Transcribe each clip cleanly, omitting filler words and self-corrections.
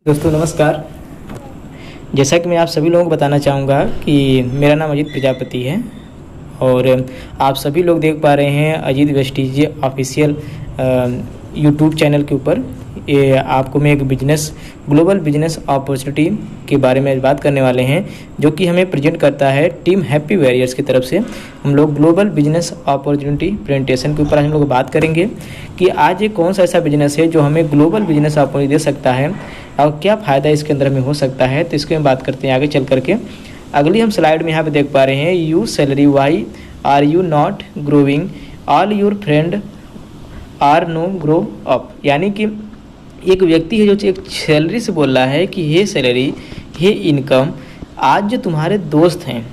दोस्तों नमस्कार। जैसा कि मैं आप सभी लोगों को बताना चाहूँगा कि मेरा नाम अजीत प्रजापति है और आप सभी लोग देख पा रहे हैं Ajit Vestige official YouTube channel के ऊपर। ये आपको मैं एक ग्लोबल बिजनेस अपॉर्चुनिटी के बारे में बात करने वाले हैं, जो कि हमें प्रेजेंट करता है टीम हैप्पी वॉरियर्स की तरफ से। हम लोग ग्लोबल बिजनेस अपॉर्चुनिटी प्रेजेंटेशन के ऊपर हम लोग बात करेंगे कि आज ये कौन सा ऐसा बिजनेस है जो हमें ग्लोबल बिजनेस अपॉर्चुनिटी दे सकता है और क्या फ़ायदा इसके अंदर में हो सकता है। तो इसके में बात करते हैं आगे चल करके। अगली हम स्लाइड में यहाँ पे देख पा रहे हैं, you salary why are you not growing, all your friend are no grow up. यानी कि एक व्यक्ति है जो एक सैलरी से बोल रहा है कि ये सैलरी, ये इनकम, आज जो तुम्हारे दोस्त हैं,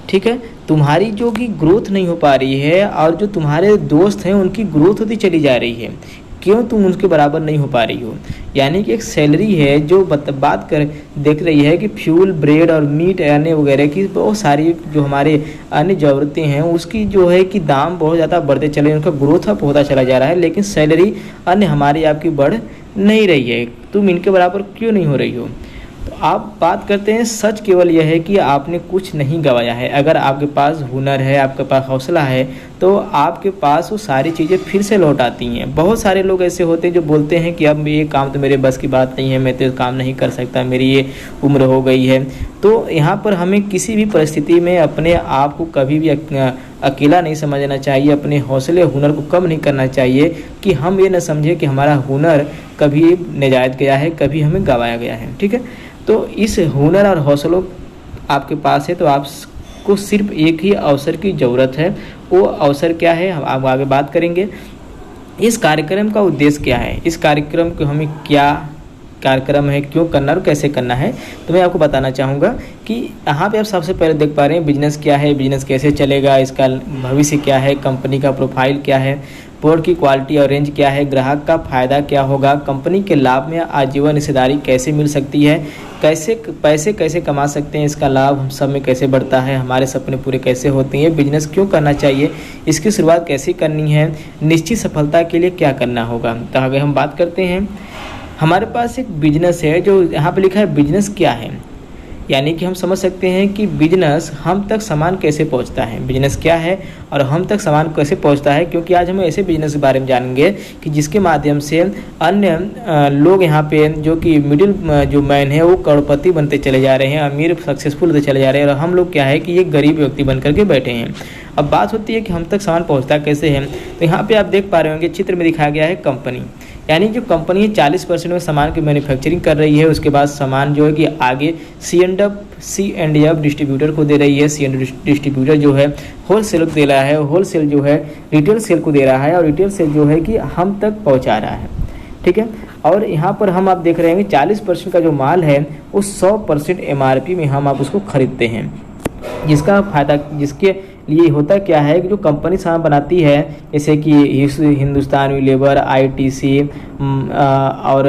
ठीक है, तुम्हारी जो कि ग्रोथ नहीं हो पा रही है और जो तुम्हारे दोस्त हैं उनकी ग्रोथ होती चली जा रही है, क्यों तुम उनके बराबर नहीं हो पा रही हो। यानी कि एक सैलरी है जो बात कर देख रही है कि फ्यूल, ब्रेड और मीट अन्य वगैरह की बहुत सारी जो हमारे अन्य ज़रूरतें हैं उसकी जो है कि दाम बहुत ज़्यादा बढ़ते चले, उनका ग्रोथ अप होता चला जा रहा है, लेकिन सैलरी अन्य हमारी आपकी बढ़ नहीं रही है। तुम इनके बराबर क्यों नहीं हो रही हो। तो आप बात करते हैं, सच केवल यह है कि आपने कुछ नहीं गंवाया है। अगर आपके पास हुनर है, आपके पास हौसला है, तो आपके पास वो सारी चीज़ें फिर से लौट आती हैं। बहुत सारे लोग ऐसे होते हैं जो बोलते हैं कि अब ये काम तो मेरे बस की बात नहीं है, मैं तो काम नहीं कर सकता, मेरी ये उम्र हो गई है। तो यहाँ पर हमें किसी भी परिस्थिति में अपने आप को कभी भी अकेला नहीं समझना चाहिए, अपने हौसले हुनर को कम नहीं करना चाहिए कि हम ये न समझें कि हमारा हुनर कभी नजायज़ गया है, कभी हमें गंवाया गया है। ठीक है, तो इस हुनर और हौसलों आपके पास है तो आपको सिर्फ एक ही अवसर की ज़रूरत है। वो अवसर क्या है, हम आप आगे बात करेंगे। इस कार्यक्रम का उद्देश्य क्या है, इस कार्यक्रम को हमें क्या कार्यक्रम है, क्यों करना और कैसे करना है, तो मैं आपको बताना चाहूँगा कि यहाँ पे आप सबसे पहले देख पा रहे हैं बिजनेस क्या है, बिजनेस कैसे चलेगा, इसका भविष्य क्या है, कंपनी का प्रोफाइल क्या है, प्रोडक्ट की क्वालिटी और रेंज क्या है, ग्राहक का फ़ायदा क्या होगा, कंपनी के लाभ में आजीवन हिस्सेदारी कैसे मिल सकती है, कैसे पैसे कैसे कमा सकते हैं, इसका लाभ हम सब में कैसे बढ़ता है, हमारे सपने पूरे कैसे होते हैं, बिजनेस क्यों करना चाहिए, इसकी शुरुआत कैसे करनी है, निश्चित सफलता के लिए क्या करना होगा। तो आगे हम बात करते हैं। हमारे पास एक बिजनेस है जो यहाँ पे लिखा है बिजनेस क्या है, यानी कि हम समझ सकते हैं कि बिजनेस हम तक सामान कैसे पहुँचता है, बिजनेस क्या है और हम तक सामान कैसे पहुँचता है। क्योंकि आज हम ऐसे बिजनेस के बारे में जानेंगे कि जिसके माध्यम से अन्य लोग यहाँ पे जो कि मिडिल जो मैन है वो करोड़पति बनते चले जा रहे हैं, अमीर सक्सेसफुल होते चले जा रहे हैं, और हम लोग क्या है कि ये गरीब व्यक्ति बन करके बैठे हैं। अब बात होती है कि हम तक सामान पहुँचता कैसे है। तो यहाँ पर आप देख पा रहे होंगे चित्र में दिखाया गया है कंपनी, यानी जो कंपनी 40% में सामान की मैन्युफैक्चरिंग कर रही है, उसके बाद सामान जो है कि आगे C&F डिस्ट्रीब्यूटर को दे रही है। C&F डिस्ट्रीब्यूटर जो है होलसेल को दे रहा है, होलसेल जो है रिटेल सेल को दे रहा है, और रिटेल सेल जो है कि हम तक पहुंचा रहा है। ठीक है, और यहाँ पर हम आप देख रहे हैं कि 40% का जो माल है वो 100% MRP में हम आप उसको खरीदते हैं। जिसका फ़ायदा जिसके लिए होता क्या है कि जो कंपनी सामान बनाती है, जैसे कि हिंदुस्तान यूनिलीवर, ITC और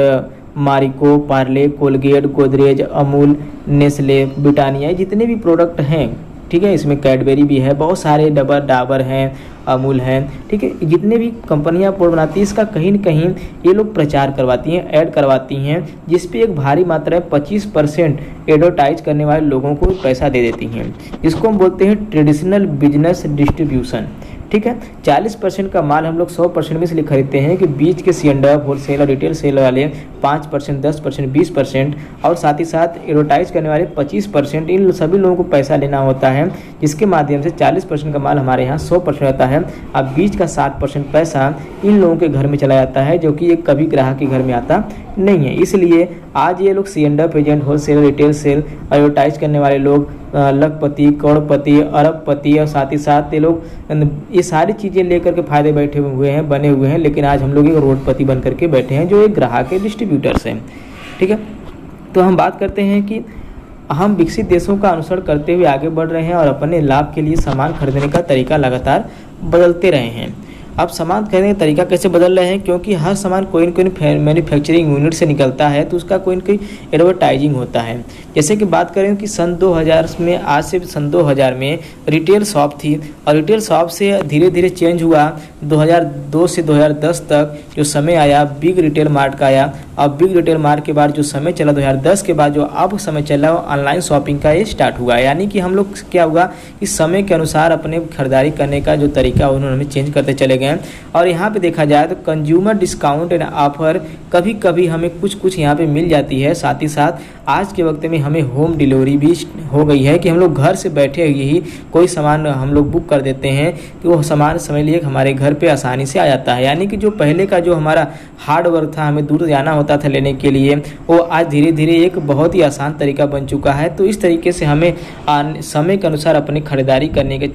Marico, Parle, Colgate, Godrej, Amul, Nestle, Britannia, जितने भी प्रोडक्ट हैं, ठीक है, इसमें कैडबरी भी है, बहुत सारे डाबर हैं, अमूल हैं, ठीक है, जितने भी कंपनियां प्रोडक्ट बनाती हैं इसका कहीं न कहीं ये लोग प्रचार करवाती हैं, ऐड करवाती हैं, जिस पे एक भारी मात्रा में 25% एडवर्टाइज करने वाले लोगों को पैसा दे देती हैं, जिसको हम बोलते हैं ट्रेडिशनल बिजनेस डिस्ट्रीब्यूशन। ठीक है, 40% का माल हम लोग 100% में इसलिए खरीदते हैं कि बीच के C&F होलसेल और रिटेल सेल वाले 5%, 10%, 20% और साथ ही साथ एडवर्टाइज करने वाले 25%, इन सभी लोगों को पैसा लेना होता है, जिसके माध्यम से 40% का माल हमारे यहाँ 100% रहता है। अब बीच का 60% पैसा इन लोगों के घर में चला जाता है, जो कि ये कभी ग्राहक के घर में आता नहीं है। इसलिए आज ये लोग C&F agent, wholesale, retail sale, advertise करने वाले लोग लखपति, करोड़पति, अरबपति, और साथ ही साथ ये लोग ये सारी चीज़ें लेकर के फायदे बैठे हुए हैं, बने हुए हैं, लेकिन आज हम लोग एक करोड़पति बन करके बैठे हैं जो एक ग्राहक के डिस्ट्रीब्यूटर्स हैं। ठीक है, तो हम बात करते हैं कि हम विकसित देशों का अनुसरण करते हुए आगे बढ़ रहे हैं और अपने लाभ के लिए सामान खरीदने का तरीका लगातार बदलते रहे हैं। अब सामान खरीदने का तरीका कैसे बदल रहे हैं, क्योंकि हर सामान कोई न कोई मैन्युफैक्चरिंग यूनिट से निकलता है, तो उसका कोई न कोई एडवर्टाइजिंग होता है। जैसे कि बात करें कि सन 2000 में, आज से सन 2000 में रिटेल शॉप थी, और रिटेल शॉप से धीरे धीरे चेंज हुआ 2002 से 2010 तक जो समय आया बिग रिटेल मार्ट का आया। अब बिग रिटेल मार्ट के बाद जो समय चला 2010 के बाद जो अब समय चला वो ऑनलाइन शॉपिंग का ये स्टार्ट हुआ। यानी कि हम लोग क्या हुआ कि समय के अनुसार अपने खरीदारी करने का जो तरीका उन्होंने चेंज करते चले गए। और यहाँ पे देखा जाए तो कंज्यूमर डिस्काउंट एंड ऑफर कभी कभी हमें कुछ यहाँ पे मिल जाती है। साथ ही साथ आज के वक्त में हमें होम डिलीवरी भी हो गई है कि हम लोग घर से बैठे ही कोई सामान हम लोग बुक कर देते हैं कि वो सामान समझ लिए हमारे घर पे आसानी से आ जाता है। यानी कि जो पहले का जो हमारा हार्ड वर्क था, हमें दूर जाना होता था लेने के लिए, वो आज धीरे धीरे एक बहुत ही आसान तरीका बन चुका है। तो इस तरीके से हमें समय के अनुसार अपनी खरीदारी करने के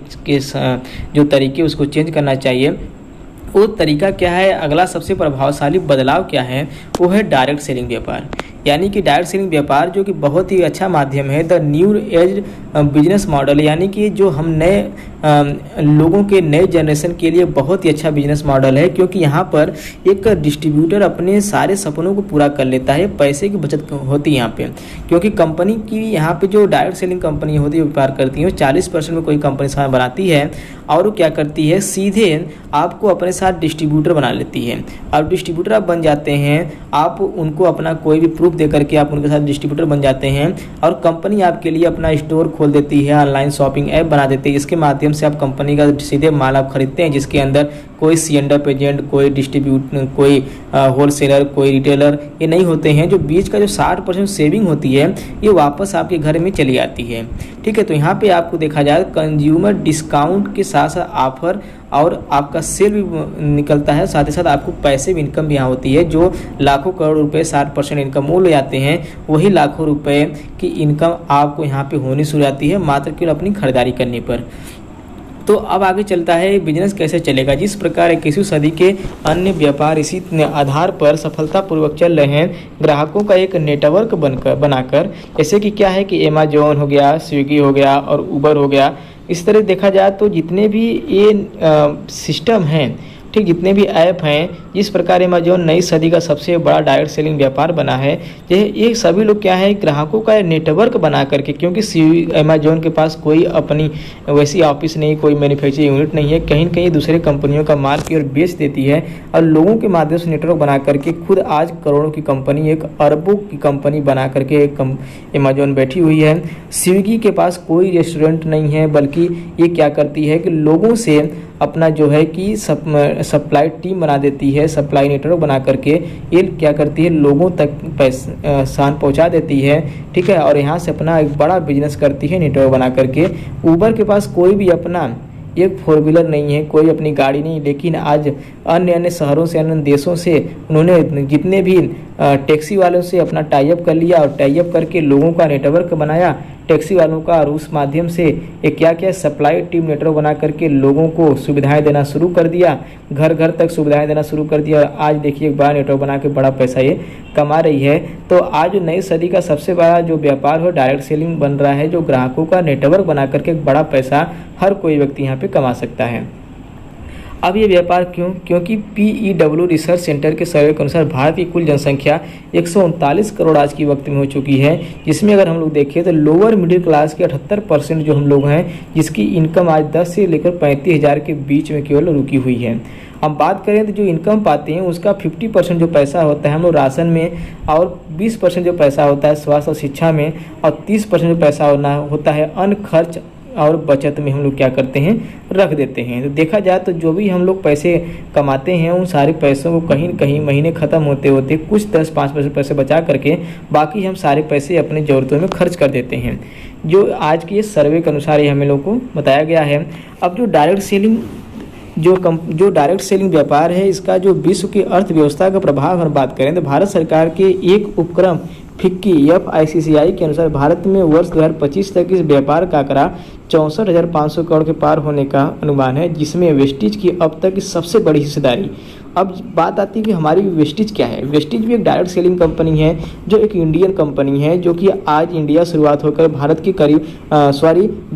जो तरीके उसको चेंज करना चाहिए। वो तरीका क्या है, अगला सबसे प्रभावशाली बदलाव क्या है, वो है डायरेक्ट सेलिंग व्यापार। यानी कि डायरेक्ट सेलिंग व्यापार जो कि बहुत ही अच्छा माध्यम है, the new age business model. यानी कि जो हम नए लोगों के नए जनरेशन के लिए बहुत ही अच्छा बिजनेस मॉडल है, क्योंकि यहाँ पर एक डिस्ट्रीब्यूटर अपने सारे सपनों को पूरा कर लेता है। पैसे की बचत होती है यहाँ पे, क्योंकि कंपनी की यहाँ पे जो डायरेक्ट सेलिंग कंपनी होती है व्यापार करती है, 40% में कोई कंपनी सामान बनाती है और वो क्या करती है, सीधे आपको अपने साथ डिस्ट्रीब्यूटर बना लेती है। अब डिस्ट्रीब्यूटर आप बन जाते हैं, आप उनको अपना कोई भी प्रूफ दे करके आप उनके साथ डिस्ट्रीब्यूटर बन जाते हैं, और कंपनी आपके लिए अपना स्टोर खोल देती है, ऑनलाइन शॉपिंग ऐप बना देती है। इसके माध्यम से आप कंपनी का सीधे माल आप खरीदते हैं, जिसके अंदर कोई सी&एफ एजेंट, कोई कोई होलसेलर, कोई रिटेलर ये नहीं होते हैं। जो बीच का जो 60% सेविंग होती है ये वापस आपके घर में चली आती है। ठीक है, तो यहाँ पे आपको देखा जाए कंज्यूमर डिस्काउंट के साथ साथ ऑफर और आपका सेल भी निकलता है, साथ ही साथ आपको पैसे भी इनकम भी यहाँ होती है। जो लाखों करोड़ रुपए 60% इनकम मूल हो जाते हैं, वही लाखों रुपए की इनकम आपको यहाँ पे होनी शुरू जाती है मात्र केवल अपनी खरीदारी करने पर। तो अब आगे चलता है बिजनेस कैसे चलेगा। जिस प्रकार 21वीं सदी के अन्य व्यापार इसी आधार पर सफलतापूर्वक चल रहे हैं, ग्राहकों का एक नेटवर्क बनाकर, जैसे कि क्या है कि अमेजोन हो गया, स्विगी हो गया और उबर हो गया। इस तरह देखा जाए तो जितने भी ये सिस्टम हैं, ठीक, जितने भी ऐप हैं, जिस प्रकार अमेजोन नई सदी का सबसे बड़ा डायरेक्ट सेलिंग व्यापार बना है, ये सभी लोग क्या है ग्राहकों का नेटवर्क बना करके, क्योंकि अमेजोन के पास कोई अपनी वैसी ऑफिस नहीं, कोई मैन्युफैक्चरिंग यूनिट नहीं है, कहीं न कहीं दूसरे कंपनियों का माल की ओर बेच देती है और लोगों के माध्यम से नेटवर्क बना करके खुद आज करोड़ों की कंपनी, एक अरबों की कंपनी बना करके अमेजोन बैठी हुई है। स्विगी के पास कोई रेस्टोरेंट नहीं है, बल्कि ये क्या करती है कि लोगों से अपना जो है कि सप्लाई टीम बना देती है, सप्लाई नेटवर्क बना करके ये क्या करती है लोगों तक सामान पहुंचा देती है। ठीक है, और यहाँ से अपना एक बड़ा बिजनेस करती है नेटवर्क बना करके। उबर के पास कोई भी अपना एक 4 व्हीलर नहीं है, कोई अपनी गाड़ी नहीं, लेकिन आज अन्य शहरों से, अन्य देशों से उन्होंने जितने भी टैक्सी वालों से अपना टाई अप कर लिया और टाई अप करके लोगों का नेटवर्क बनाया टैक्सी वालों का, और उस माध्यम से एक क्या सप्लाई टीम नेटवर्क बना करके लोगों को सुविधाएं देना शुरू कर दिया, घर घर तक सुविधाएं देना शुरू कर दिया। और आज देखिए एक बड़ा नेटवर्क बना के बड़ा पैसा ये कमा रही है। तो आज नई सदी का सबसे बड़ा जो व्यापार हो डायरेक्ट सेलिंग बन रहा है, जो ग्राहकों का नेटवर्क बना करके एक बड़ा पैसा हर कोई व्यक्ति यहाँ पे कमा सकता है। अब ये व्यापार क्यों? क्योंकि PEW रिसर्च सेंटर के सर्वे के अनुसार भारत की कुल जनसंख्या 139 करोड़ आज की वक्त में हो चुकी है, जिसमें अगर हम लोग देखें तो लोअर मिडिल क्लास के 78% जो हम लोग हैं, जिसकी इनकम आज 10 से लेकर 35,000 के बीच में केवल रुकी हुई है। हम बात करें तो जो इनकम पाते हैं उसका 50% जो पैसा होता है हम लोग राशन में, और 20% जो पैसा होता है स्वास्थ्य और शिक्षा में, और 30% जो पैसा होता है अन्य खर्च और बचत में हम लोग क्या करते हैं रख देते हैं। तो देखा जाए तो जो भी हम लोग पैसे कमाते हैं उन सारे पैसों को कहीं न कहीं महीने ख़त्म होते होते कुछ 10-5% पैसे बचा करके बाकी हम सारे पैसे अपनी ज़रूरतों में खर्च कर देते हैं, जो आज के सर्वे के अनुसार ये हमें लोग को बताया गया है। अब जो डायरेक्ट सेलिंग व्यापार है, इसका जो विश्व की अर्थव्यवस्था का प्रभाव हम बात करें तो भारत सरकार के एक उपक्रम फिक्की FICCI के अनुसार भारत में वर्ष 2025 तक इस व्यापार का आंकड़ा 64,500 करोड़ के पार होने का अनुमान है, जिसमें वेस्टिज की अब तक की सबसे बड़ी हिस्सेदारी। अब बात आती है कि हमारी वेस्टिज क्या है। वेस्टिज भी एक डायरेक्ट सेलिंग कंपनी है, जो एक इंडियन कंपनी है, जो कि आज इंडिया शुरुआत होकर भारत के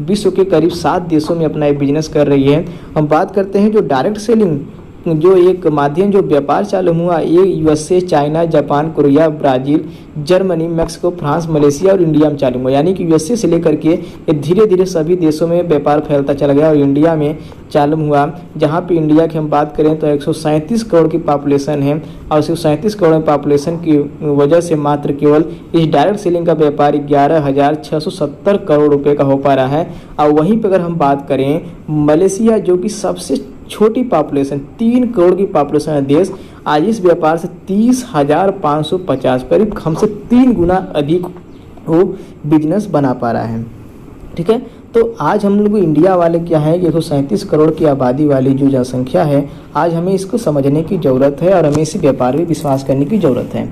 विश्व के करीब 7 देशों में अपना एक बिजनेस कर रही है। हम बात करते हैं जो डायरेक्ट सेलिंग जो एक माध्यम जो व्यापार चालू हुआ ये USA, China, Japan, Korea, Brazil, Germany, Mexico, France, Malaysia और इंडिया में चालू हुआ। यानी कि यूएसए से लेकर के ये धीरे धीरे सभी देशों में व्यापार फैलता चला गया और इंडिया में चालू हुआ। जहाँ पे इंडिया की हम बात करें तो 137 करोड़ की पॉपुलेशन है और 137 करोड़ पॉपुलेशन की वजह से मात्र केवल इस डायरेक्ट सेलिंग का व्यापार 11,670 करोड़ रुपए का हो पा रहा है। और वहीं पर अगर हम बात करें मलेशिया, जो कि सबसे छोटी पॉपुलेशन 3 करोड़ की पॉपुलेशन है देश, आज इस व्यापार से 30,550 करीब हमसे 3 गुना अधिक वो बिजनेस बना पा रहा है। ठीक है, तो आज हम लोग इंडिया वाले क्या है, 137 करोड़ की आबादी वाली जो जनसंख्या है, आज हमें इसको समझने की ज़रूरत है और हमें इस व्यापार में विश्वास करने की ज़रूरत है।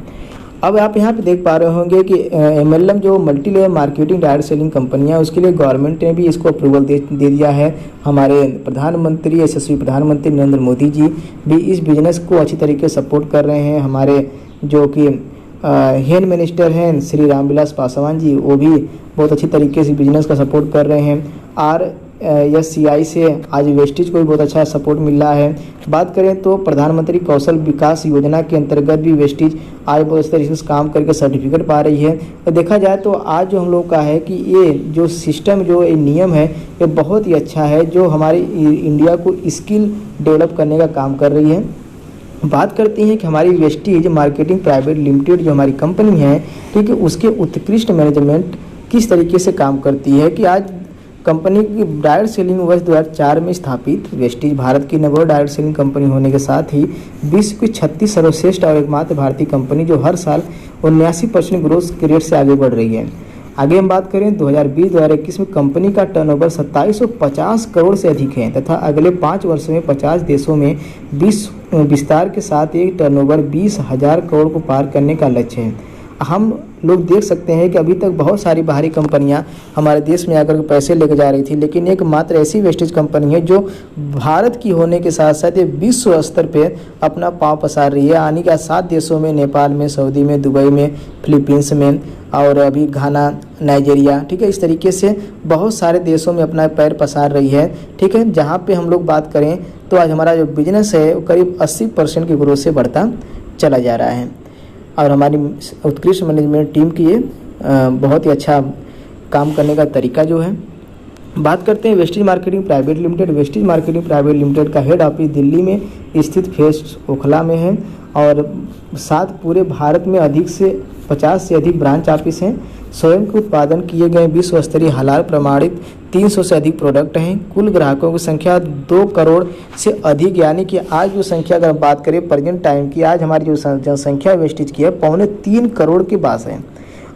अब आप यहाँ पे देख पा रहे होंगे कि MLM जो multi level marketing direct selling कंपनियाँ, उसके लिए गवर्नमेंट ने भी इसको अप्रूवल दे दिया है। हमारे प्रधानमंत्री, यशस्वी प्रधानमंत्री नरेंद्र मोदी जी भी इस बिज़नेस को अच्छी तरीके से सपोर्ट कर रहे हैं। हमारे जो कि हेल्थ मिनिस्टर हैं श्री रामविलास पासवान जी, वो भी बहुत अच्छी तरीके से बिजनेस का सपोर्ट कर रहे हैं। RSCI से आज वेस्टेज को भी बहुत अच्छा सपोर्ट मिल रहा है। बात करें तो प्रधानमंत्री कौशल विकास योजना के अंतर्गत भी वेस्टेज आज बहुत अच्छे तरीके से काम करके सर्टिफिकेट पा रही है। तो देखा जाए तो आज जो हम लोग का है कि ये जो सिस्टम, जो ये नियम है, ये बहुत ही अच्छा है, जो हमारी इंडिया को स्किल डेवलप करने का काम कर रही है। बात करते हैं कि हमारी वेस्टेज मार्केटिंग प्राइवेट लिमिटेड जो हमारी कंपनी है, ठीक है, उसके उत्कृष्ट मैनेजमेंट किस तरीके से काम करती है कि आज कंपनी की डायरेक्ट सेलिंग वर्ष 2004 में स्थापित वेस्टेज भारत की नंबर डायरेक्ट सेलिंग कंपनी होने के साथ ही विश्व की 36 सर्वश्रेष्ठ और एकमात्र भारतीय कंपनी जो हर साल 79% ग्रोथ रेट से आगे बढ़ रही है। आगे हम बात करें 2020-2021 में कंपनी का टर्नओवर 2750 करोड़ से अधिक है तथा अगले 5 वर्षों में 50 देशों में विस्तार के साथ एक टर्नओवर 20,000 करोड़ को पार करने का लक्ष्य है। हम लोग देख सकते हैं कि अभी तक बहुत सारी बाहरी कंपनियां हमारे देश में आकर के पैसे लेके जा रही थी, लेकिन एकमात्र ऐसी वेस्टेज कंपनी है जो भारत की होने के साथ साथ ये विश्व स्तर पे अपना पांव पसार रही है। आने के 7 देशों में, नेपाल में, सऊदी में, दुबई में, फिलीपींस में और अभी घाना, नाइजीरिया, ठीक है, इस तरीके से बहुत सारे देशों में अपना पैर पसार रही है। ठीक है, जहाँ पे हम लोग बात करें तो आज हमारा जो बिजनेस है वो करीब 80% की ग्रोथ से बढ़ता चला जा रहा है और हमारी उत्कृष्ट मैनेजमेंट टीम की ये बहुत ही अच्छा काम करने का तरीका जो है। बात करते हैं wastage marketing private limited. Wastage marketing private limited का हेड ऑफिस दिल्ली में स्थित फेस ओखला में है और साथ पूरे भारत में अधिक से 50 से अधिक ब्रांच ऑफिस हैं। स्वयं के उत्पादन किए गए विश्व स्तरीय हलाल प्रमाणित 300 से अधिक प्रोडक्ट हैं। कुल ग्राहकों की संख्या 2 करोड़ से अधिक, यानी कि आज जो संख्या अगर हम बात करें प्रेजेंट टाइम की, आज हमारी जो जनसंख्या वेस्टेज की है 3.25 करोड़ के पास है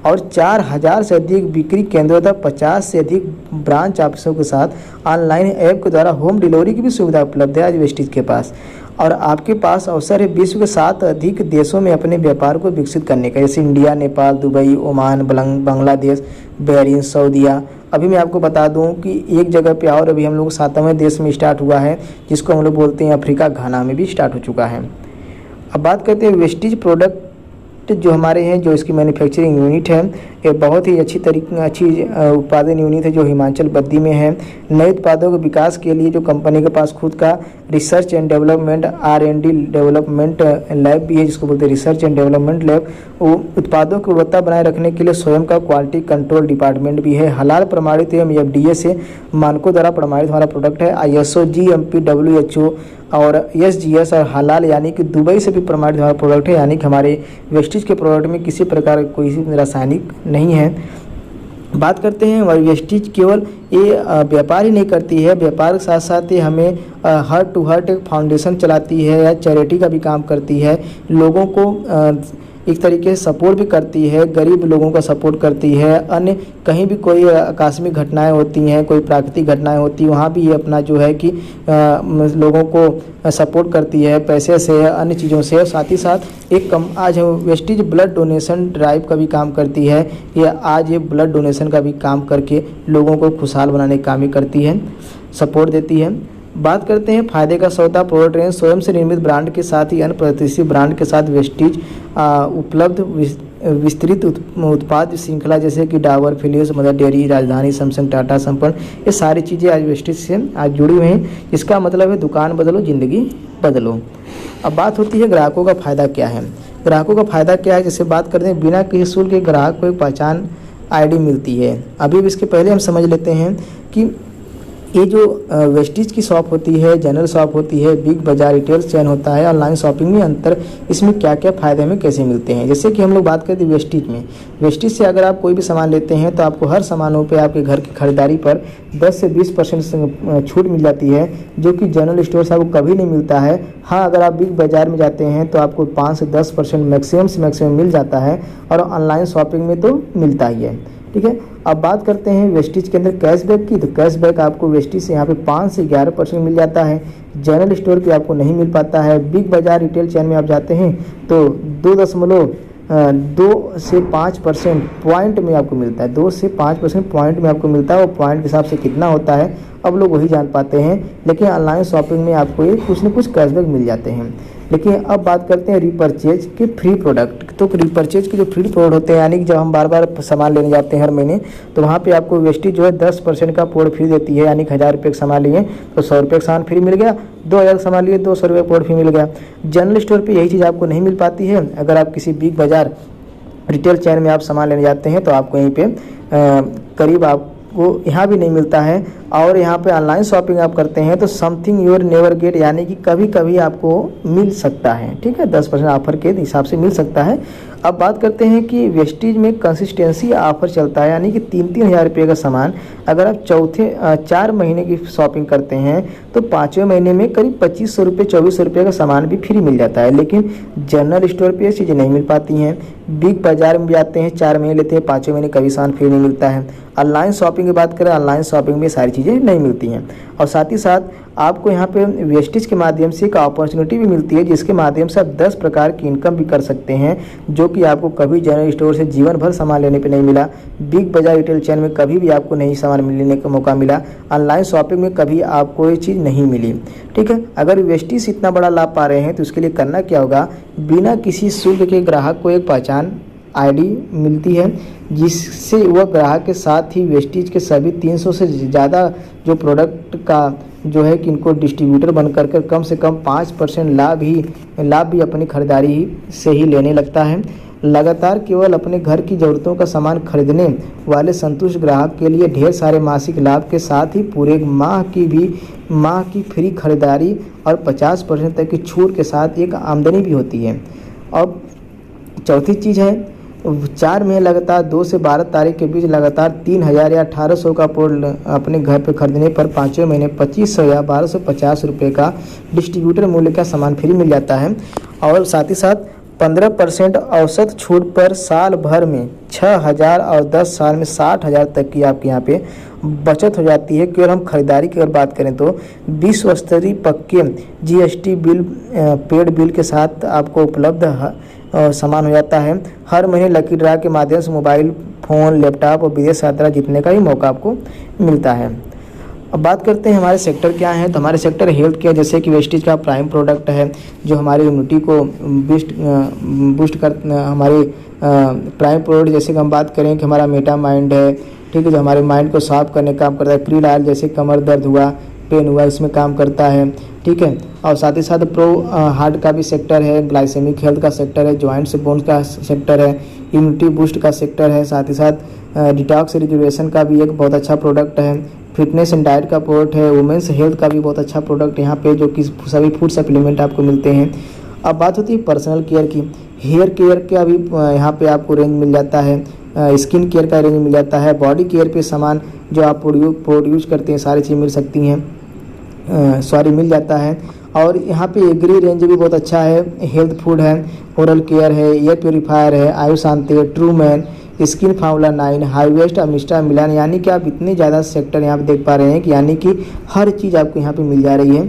और 4000 से अधिक बिक्री केंद्रों तक 50 से अधिक ब्रांच ऑफिसों के साथ ऑनलाइन ऐप के द्वारा होम डिलीवरी की भी सुविधा उपलब्ध है आज वेस्टेज के पास। और आपके पास अवसर है विश्व के 7 अधिक देशों में अपने व्यापार को विकसित करने का, जैसे India, Nepal, Dubai, Oman, Bangladesh, Bahrain, सऊदीया। अभी मैं आपको बता दूं कि एक जगह पे और अभी हम लोग 7वें देश में स्टार्ट हुआ है, जिसको हम लोग बोलते हैं अफ्रीका, घाना में भी स्टार्ट हो चुका है। अब बात करते हैं वेस्टेज प्रोडक्ट जो हमारे हैं, जो इसकी मैन्युफैक्चरिंग यूनिट है, ये बहुत ही अच्छी उत्पादन यूनिट है जो हिमाचल बद्दी में है। नए उत्पादों के विकास के लिए जो कंपनी के पास खुद का research and development R&D development lab भी है, जिसको बोलते हैं रिसर्च एंड डेवलपमेंट लैब। वो उत्पादों की गुणवत्ता बनाए रखने के लिए स्वयं का क्वालिटी कंट्रोल डिपार्टमेंट भी है। हलाल प्रमाणित एवं FDA से मानकों द्वारा प्रमाणित हमारा प्रोडक्ट है। ISO, GMP, WHO और SGS और हलाल यानी कि दुबई से भी प्रमाणित हमारा प्रोडक्ट है। यानी कि हमारे वेस्टेज के प्रोडक्ट में किसी प्रकार का कोई रासायनिक नहीं है। बात करते हैं हमारी वेस्टेज केवल ये व्यापार ही नहीं करती है, व्यापार के साथ साथ ये हमें हार्ट टू हार्ट एक फाउंडेशन चलाती है या चैरिटी का भी काम करती है। लोगों को एक तरीके से सपोर्ट भी करती है, गरीब लोगों का सपोर्ट करती है। अन्य कहीं भी कोई आकस्मिक घटनाएं होती हैं, कोई प्राकृतिक घटनाएं होती हैं, वहाँ भी ये अपना जो है कि लोगों को सपोर्ट करती है पैसे से, अन्य चीज़ों से। साथ ही साथ आज वेस्टेज ब्लड डोनेशन ड्राइव का भी काम करती है। ये ब्लड डोनेशन का भी काम करके लोगों को खुशहाल बनाने का काम भी करती है, सपोर्ट देती है। बात करते हैं फायदे का सौदा प्रोडक्ट रेंज। स्वयं से निर्मित ब्रांड के साथ ही अन्य प्रतिष्ठित ब्रांड के साथ वेस्टेज उपलब्ध विस्तृत उत्पाद श्रृंखला जैसे कि डाबर, फिलिप्स, मदर डेयरी, राजधानी, सैमसंग, टाटा, संपन्न, ये सारी चीज़ें आज वेस्टेज से आज जुड़ी हुई हैं। इसका मतलब है दुकान बदलो ज़िंदगी बदलो। अब बात होती है ग्राहकों का फ़ायदा क्या है। ग्राहकों का फ़ायदा क्या है, जैसे बात करते हैं बिना किसी शुल्क के ग्राहक को एक पहचान आईडी मिलती है। अभी इसके पहले हम समझ लेते हैं कि ये जो वेस्टेज की शॉप होती है, जनरल शॉप होती है, बिग बाजार रिटेल चैन होता है, ऑनलाइन शॉपिंग में अंतर, इसमें क्या क्या फ़ायदे हमें कैसे मिलते हैं। जैसे कि हम लोग बात करते हैं वेस्टेज में, वेस्टेज से अगर आप कोई भी सामान लेते हैं तो आपको हर सामानों पे आपके घर की खरीदारी पर 10 से 20% छूट मिल जाती है, जो कि जनरल स्टोर से आपको कभी नहीं मिलता है। हाँ, अगर आप बिग बाजार में जाते हैं तो आपको 5 से 10% मैक्सिमम से मैक्सिमम मिल जाता है, और ऑनलाइन शॉपिंग में तो मिलता ही है। ठीक है, अब बात करते हैं वेस्टेज के अंदर कैशबैक की। तो कैशबैक आपको वेस्टेज से यहाँ पे 5 से 11% मिल जाता है, जनरल स्टोर पे आपको नहीं मिल पाता है। बिग बाजार रिटेल चैन में आप जाते हैं तो 2 से 5% पॉइंट में आपको मिलता है, 2 से 5% पॉइंट में आपको मिलता है। वो पॉइंट के हिसाब से कितना होता है अब लोग वही जान पाते हैं, लेकिन ऑनलाइन शॉपिंग में आपको ये कुछ न कुछ कैशबैक मिल जाते हैं। लेकिन अब बात करते हैं रिपर्चेज के फ्री प्रोडक्ट। तो रिपर्चेज के जो फ्री प्रोडक्ट होते हैं, यानी कि जब हम बार बार सामान लेने जाते हैं हर महीने, तो वहाँ पे आपको वेस्टेज जो है 10% का पोर्ट फ्री देती है। यानी कि 1000 रुपये का सामान लिए तो 100 रुपये का सामान फ्री मिल गया, 2000 का सामान लिए 200 रुपये पोर्ट फ्री मिल गया। जनरल स्टोर पर यही चीज़ आपको नहीं मिल पाती है। अगर आप किसी बिग बाजार रिटेल चैन में आप सामान लेने जाते हैं तो आपको यहीं पे करीब आपको यहाँ भी नहीं मिलता है। और यहाँ पे ऑनलाइन शॉपिंग आप करते हैं तो समथिंग यूर नेवर गेट, यानी कि कभी कभी आपको मिल सकता है। ठीक है, 10% ऑफर के हिसाब से मिल सकता है। अब बात करते हैं कि वेस्टेज में कंसिस्टेंसी ऑफर चलता है, यानी कि 3-3 हज़ार रुपये का सामान अगर आप 4 महीने की शॉपिंग करते हैं तो 5वें महीने में करीब 2500 रुपये 2400 रुपये का सामान भी फ्री मिल जाता है। लेकिन जनरल स्टोर पे ये चीज़ें नहीं मिल पाती हैं। बिग बाजार में भी आते हैं, 4 महीने लेते हैं, 5वें महीने कभी सामान फ्री नहीं मिलता है। ऑनलाइन शॉपिंग की बात करें, ऑनलाइन शॉपिंग में सारी चीज़ें नहीं मिलती हैं। और साथ ही साथ आपको यहाँ पे वेस्टेज के माध्यम से एक अपॉर्चुनिटी भी मिलती है, जिसके माध्यम से आप 10 प्रकार की इनकम भी कर सकते हैं, जो कि आपको कभी जनरल स्टोर से जीवन भर सामान लेने पे नहीं मिला, बिग बाजार रिटेल चैन में कभी भी आपको नहीं सामान लेने का मौका मिला, ऑनलाइन शॉपिंग में कभी आपको ये चीज़ नहीं मिली। ठीक है, अगर वेस्टेज इतना बड़ा लाभ पा रहे हैं तो उसके लिए करना क्या होगा, बिना किसी शुल्क के ग्राहक को एक पहचान आईडी मिलती है, जिससे वह ग्राहक के साथ ही वेस्टेज के सभी 300 से ज़्यादा जो प्रोडक्ट का जो है कि इनको डिस्ट्रीब्यूटर बन कर कम से कम 5% लाभ भी अपनी खरीदारी से ही लेने लगता है। लगातार केवल अपने घर की ज़रूरतों का सामान खरीदने वाले संतुष्ट ग्राहक के लिए ढेर सारे मासिक लाभ के साथ ही पूरे माह की फ्री खरीदारी और 50% तक की छूट के साथ एक आमदनी भी होती है। अब चौथी चीज़ है, 4 महीने लगातार 2 से 12 तारीख के बीच लगातार 3000 या 1800 का पोर्ट अपने घर पे खरीदने पर 5वें महीने 2500 या 1250 रुपये का डिस्ट्रीब्यूटर मूल्य का सामान फ्री मिल जाता है। और साथ ही साथ 15% औसत छूट पर साल भर में 6000 और 10 साल में 60,000 तक की आपके यहाँ पे बचत हो जाती है। केवल हम खरीदारी की अगर बात करें तो विश्व स्तरीय पक्के GST बिल पेड बिल के साथ आपको उपलब्ध सामान हो जाता है। हर महीने लकी ड्रा के माध्यम से मोबाइल फ़ोन, लैपटॉप और विदेश यात्रा जीतने का ही मौका आपको मिलता है। अब बात करते हैं हमारे सेक्टर क्या हैं। तो हमारे सेक्टर हेल्थ केयर, जैसे कि वेस्टेज का प्राइम प्रोडक्ट है जो हमारी इम्यूनिटी को बूस्ट कर, हमारे प्राइम प्रोडक्ट जैसे कि हम बात करें कि हमारा मेटा माइंड है, ठीक है, जो हमारे माइंड को साफ करने का काम करता है। क्रीड ऑयल जैसे कमर दर्द हुआ, पेन हुआ, इसमें काम करता है। ठीक है, और साथ ही साथ प्रो हार्ट का भी सेक्टर है, ग्लाइसेमिक हेल्थ का सेक्टर है, जॉइंट से बोन्स का सेक्टर है, इम्यूनिटी बूस्ट का सेक्टर है। साथ ही साथ डिटॉक्स रिजुवेशन का भी एक बहुत अच्छा प्रोडक्ट है। फिटनेस एंड डाइट का प्रोडक्ट है। वुमेंस हेल्थ का भी बहुत अच्छा प्रोडक्ट यहाँ पे, जो कि सभी फूड सप्लीमेंट आपको मिलते हैं। अब बात होती है पर्सनल केयर की, हेयर केयर का भी यहाँ पे आपको रेंज मिल जाता है, स्किन केयर का रेंज मिल जाता है, बॉडी केयर पे सामान जो आप प्रोड्यूस करते हैं सारी चीज़ मिल सकती हैं, मिल जाता है। और यहाँ पे एग्री रेंज भी बहुत अच्छा है, हेल्थ फूड है, ओरल केयर है, एयर प्योरीफायर है, आयुशांति, ट्रू मैन, स्किन फार्मूला 9, हाईवेस्ट, अमिस्टा मिलान, यानी कि आप इतने ज़्यादा सेक्टर यहाँ पे देख पा रहे हैं कि यानी कि हर चीज़ आपको यहाँ पे मिल जा रही है।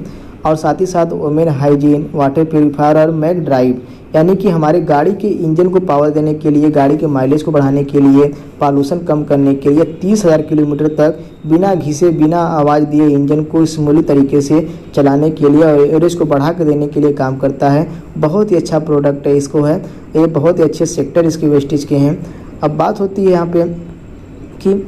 और साथ ही साथ वोमेन हाइजीन, वाटर प्योरीफायर और मैग ड्राइव, यानी कि हमारे गाड़ी के इंजन को पावर देने के लिए, गाड़ी के माइलेज को बढ़ाने के लिए, पॉल्यूशन कम करने के लिए 30,000 किलोमीटर तक बिना घिसे, बिना आवाज़ दिए इंजन को स्मूथली तरीके से चलाने के लिए और एवरेज को बढ़ा के देने के लिए काम करता है। बहुत ही अच्छा प्रोडक्ट है इसको है, ये बहुत ही अच्छे सेक्टर इसके वेस्टेज के हैं। अब बात होती है यहाँ पे कि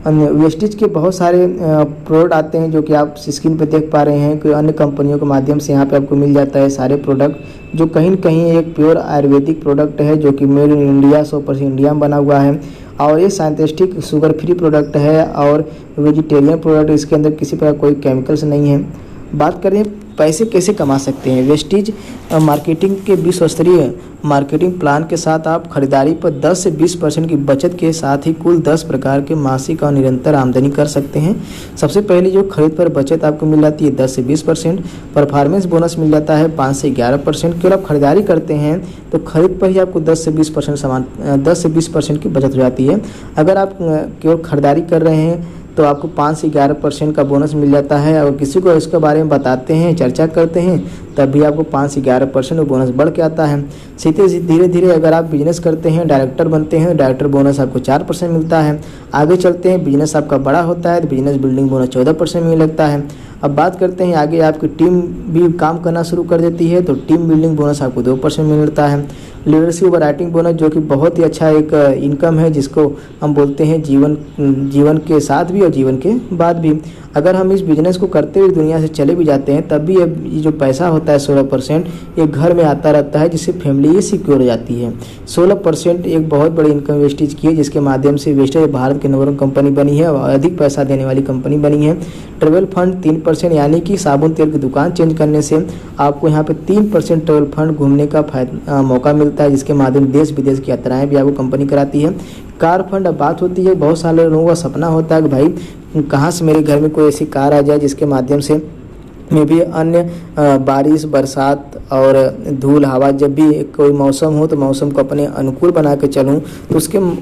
वेस्टेज के बहुत सारे प्रोडक्ट आते हैं जो कि आप स्क्रीन पे देख पा रहे हैं कि अन्य कंपनियों के माध्यम से यहाँ पे आपको मिल जाता है सारे प्रोडक्ट, जो कहीं न कहीं एक प्योर आयुर्वेदिक प्रोडक्ट है जो कि मेड इन इंडिया 100% इंडिया में बना हुआ है। और ये साइंटिस्टिक शुगर फ्री प्रोडक्ट है और वेजिटेरियन प्रोडक्ट, इसके अंदर किसी प्रकार कोई केमिकल्स नहीं है। बात करें पैसे कैसे कमा सकते हैं, वेस्टेज मार्केटिंग के विश्व स्तरीय मार्केटिंग प्लान के साथ आप खरीदारी पर 10 से 20% की बचत के साथ ही कुल 10 प्रकार के मासिक और निरंतर आमदनी कर सकते हैं। सबसे पहले जो खरीद पर बचत आपको मिल जाती है 10 से 20%, परफॉर्मेंस बोनस मिल जाता है 5 से 11%। केवल आप खरीदारी करते हैं तो खरीद पर ही आपको 10 से 20% की बचत हो जाती है। अगर आप केवल खरीदारी कर रहे हैं तो आपको 5 से 11% का बोनस मिल जाता है। और किसी को इसके बारे में बताते हैं, चर्चा करते हैं, तब भी आपको 5 से 11% बोनस बढ़ के आता है। सीधे धीरे धीरे अगर आप बिजनेस करते हैं, डायरेक्टर बनते हैं, डायरेक्टर बोनस आपको 4% मिलता है। आगे चलते हैं, बिजनेस आपका बड़ा होता है तो बिजनेस बिल्डिंग बोनस 14% मिलने लगता है। अब बात करते हैं आगे, आपकी टीम भी काम करना शुरू कर देती है तो टीम बिल्डिंग बोनस आपको 2% मिलता है। लीडरशिप और राइटिंग बोनस जो कि बहुत ही अच्छा एक इनकम है, जिसको हम बोलते हैं जीवन के साथ भी और जीवन के बाद भी। अगर हम इस बिज़नेस को करते हुए दुनिया से चले भी जाते हैं तब भी ये जो पैसा होता है 16% ये घर में आता रहता है, जिससे फैमिली सिक्योर हो जाती है। 16% एक बहुत बड़ी इनकम वेस्टेज की है, जिसके माध्यम से वेस्टेज भारत की नंबर 1 कंपनी बनी है और अधिक पैसा देने वाली कंपनी बनी है। ट्रेवल फंड 3%, यानी कि साबुन तेल की दुकान चेंज करने से आपको यहाँ पे 3% ट्रेवल फंड घूमने का मौका मिलता है, जिसके माध्यम देश विदेश की यात्राएं भी आपको कंपनी कराती है। कार फंड, अब बात होती है बहुत सारे लोगों का सपना होता है कि भाई कहाँ से मेरे घर में कोई ऐसी कार आ जाए जिसके माध्यम से में भी अन्य बारिश, बरसात और धूल हवा, जब भी कोई मौसम हो तो मौसम को अपने अनुकूल बना के चलूँ, तो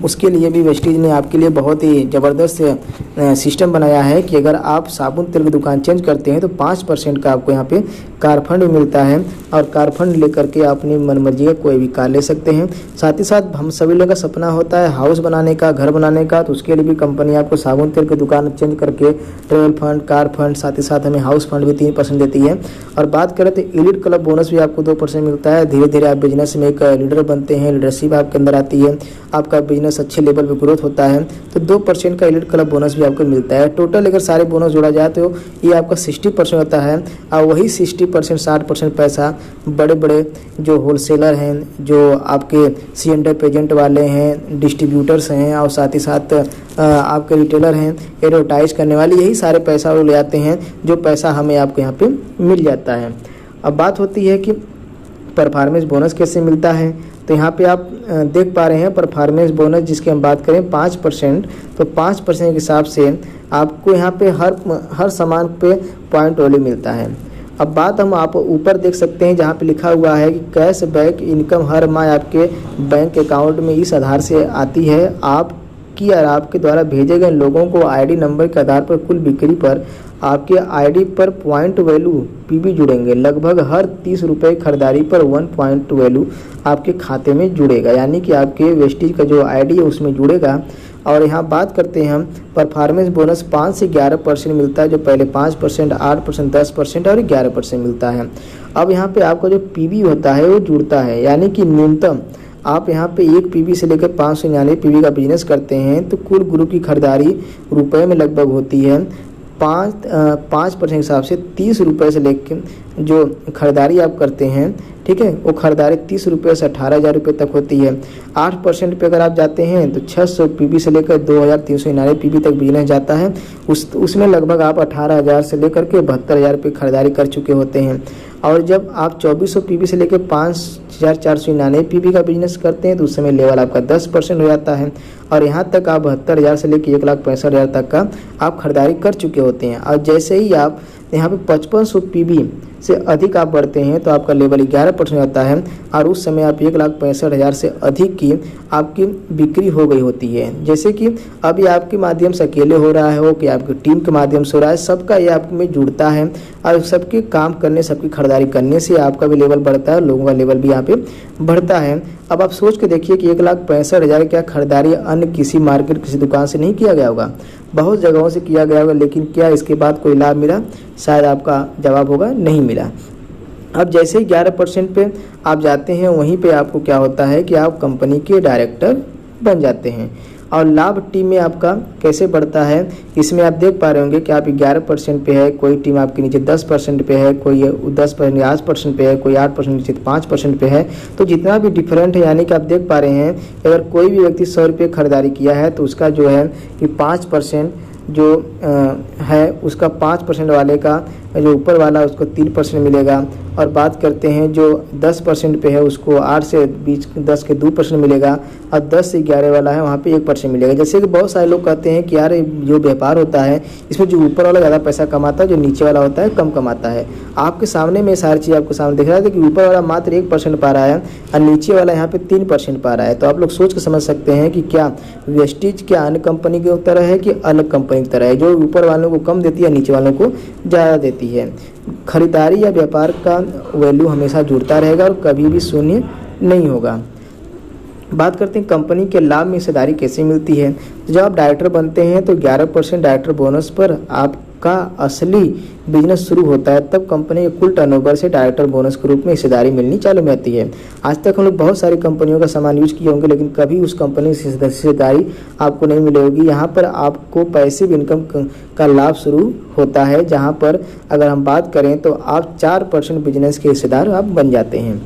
उसके लिए भी वेस्टेज ने आपके लिए बहुत ही ज़बरदस्त सिस्टम बनाया है कि अगर आप साबुन तेल की दुकान चेंज करते हैं तो 5% का आपको यहाँ पे कार फंड मिलता है। और कार फंड लेकर के आप अपनी मनमर्जी का कोई भी कार ले सकते हैं। साथ ही साथ हम सभी लोगों का सपना होता है हाउस बनाने का, घर बनाने का, तो उसके लिए भी कंपनी आपको साबुन तेल की दुकान चेंज करके ट्रेवल फंड, कार फंड, साथ ही साथ हमें हाउस फंड भी 3% देती है। और बात करें तो एलिट क्लब बोनस भी आपको 2% मिलता है। धीरे धीरे आप बिजनेस में एक लीडर बनते हैं, लीडरशिप आपके अंदर आती है, आपका बिजनेस अच्छे लेवल पे ग्रोथ होता है तो 2% का एलिट क्लब बोनस भी आपको मिलता है। टोटल अगर सारे बोनस जोड़ा जाए तो ये आपका 60% होता है। और वही 60% 60% पैसा बड़े बड़े जो होलसेलर हैं, जो आपके C&F एजेंट वाले हैं, डिस्ट्रीब्यूटर्स हैं और साथ ही साथ आपके रिटेलर हैं, एडवर्टाइज करने वाले, यही सारे पैसा वो ले आते हैं, जो पैसा हमें आपको यहाँ पे मिल जाता है। अब बात होती है कि परफॉर्मेंस बोनस कैसे मिलता है, तो यहाँ पे आप देख पा रहे हैं परफॉर्मेंस बोनस जिसकी हम बात करें 5%, तो 5% के हिसाब से आपको यहाँ पे हर सामान पे पॉइंट वैल्यू मिलता है। अब बात हम आप ऊपर देख सकते हैं जहाँ पे लिखा हुआ है कि कैश बैक इनकम हर माह आपके बैंक अकाउंट में इस आधार से आती है आपकी और आपके द्वारा भेजे गए लोगों को आईडी नंबर के आधार पर कुल बिक्री पर आपके आईडी पर पॉइंट वैल्यू पीबी जुड़ेंगे। लगभग हर 30 रुपये खरीदारी पर 1 पॉइंट वैल्यू आपके खाते में जुड़ेगा, यानी कि आपके वेस्टेज का जो आईडी है उसमें जुड़ेगा। और यहाँ बात करते हैं हम परफॉर्मेंस बोनस 5 से 11% मिलता है, जो पहले 5%, 8%, 10% और 11% मिलता है। अब यहाँ पे आपका जो पीबी होता है वो जुड़ता है, यानी कि न्यूनतम आप यहाँ पे 1 पीबी से लेकर 599 पीबी का बिजनेस करते हैं तो कुल ग्रुप की खरीदारी रुपए में लगभग होती है 5% के हिसाब से 30 रुपये से लेकर जो खरीदारी आप करते हैं, ठीक है, वो खरीदारी 30 रुपये से 18,000 रुपये तक होती है। 8% पे अगर आप जाते हैं तो 600 पीबी से लेकर 2,399 पीबी तक बिजनेस जाता है। उसमें लगभग आप 18,000 से लेकर के 72,000 रुपये खरीदारी कर चुके होते हैं। और जब आप 2400 पीबी से लेकर 5499 पीबी का बिजनेस करते हैं तो उस समय लेवल आपका 10% हो जाता है। और यहाँ तक आप 72,000 से लेकर 1,65,000 तक का आप खरीदारी कर चुके होते हैं। और जैसे ही आप यहाँ पे 5500 पीबी से अधिक आप बढ़ते हैं तो आपका लेवल 11% आता है और उस समय आप 1,65,000 से अधिक की आपकी बिक्री हो गई होती है। जैसे कि अभी आपके माध्यम से अकेले हो रहा हो कि आपकी टीम के माध्यम से हो रहा है, सबका ये आप में जुड़ता है और सबके काम करने, सबकी खरीदारी करने से आपका भी लेवल बढ़ता है, लोगों का लेवल भी यहाँ पे बढ़ता है। अब आप सोच के देखिए कि 1,65,000 क्या खरीदारी अन्य किसी मार्केट, किसी दुकान से नहीं किया गया होगा, बहुत जगहों से किया गया होगा, लेकिन क्या इसके बाद कोई लाभ मिला? शायद आपका जवाब होगा नहीं मिला। अब जैसे ही 11% पे आप जाते हैं वहीं पे आपको क्या होता है कि आप कंपनी के डायरेक्टर बन जाते हैं। और लाभ टीम में आपका कैसे बढ़ता है, इसमें आप देख पा रहे होंगे कि आप 11% पे है, कोई टीम आपके नीचे 10% पे है, कोई 10% 8% पे है, कोई 8% नीचे 5% पे है। तो जितना भी डिफरेंट है, यानी कि आप देख पा रहे हैं अगर कोई भी व्यक्ति 100 रुपये खरीदारी किया है तो उसका जो है कि 5% जो है उसका 5% वाले का जो ऊपर वाला उसको 3% मिलेगा। और बात करते हैं जो 10% पे है उसको 8 से 10 के 2% मिलेगा और 10 से 11 वाला है वहाँ पे 1% मिलेगा। जैसे कि बहुत सारे लोग कहते हैं कि यार जो व्यापार होता है इसमें जो ऊपर वाला ज़्यादा पैसा कमाता है, जो नीचे वाला होता है कम कमाता है। आपके सामने में सारी चीज़ आपको सामने दिख रहा है कि ऊपर वाला मात्र 1% पा रहा है और नीचे वाला यहाँ पे 3% पा रहा है। तो आप लोग सोच के समझ सकते हैं कि क्या वेस्टीज क्या अन्य कंपनी की तरह है कि अलग कंपनी की तरह है, जो ऊपर वालों को कम देती है नीचे वालों को ज़्यादा देती है। खरीदारी या व्यापार का वैल्यू हमेशा जुड़ता रहेगा और कभी भी शून्य नहीं होगा। बात करते हैं कंपनी के लाभ में हिस्सेदारी कैसे मिलती है। तो जब आप डायरेक्टर बनते हैं तो 11% डायरेक्टर बोनस पर आपका असली बिजनेस शुरू होता है, तब कंपनी के कुल टर्नओवर से डायरेक्टर बोनस के रूप में हिस्सेदारी मिलनी चालू में आती है। आज तक हम लोग बहुत सारी कंपनियों का सामान यूज किए होंगे लेकिन कभी उस कंपनी से हिस्सेदारी आपको नहीं मिलेगी। यहाँ पर आपको पैसिव इनकम का लाभ शुरू होता है, जहाँ पर अगर हम बात करें तो आप 4% बिजनेस के हिस्सेदार आप बन जाते हैं।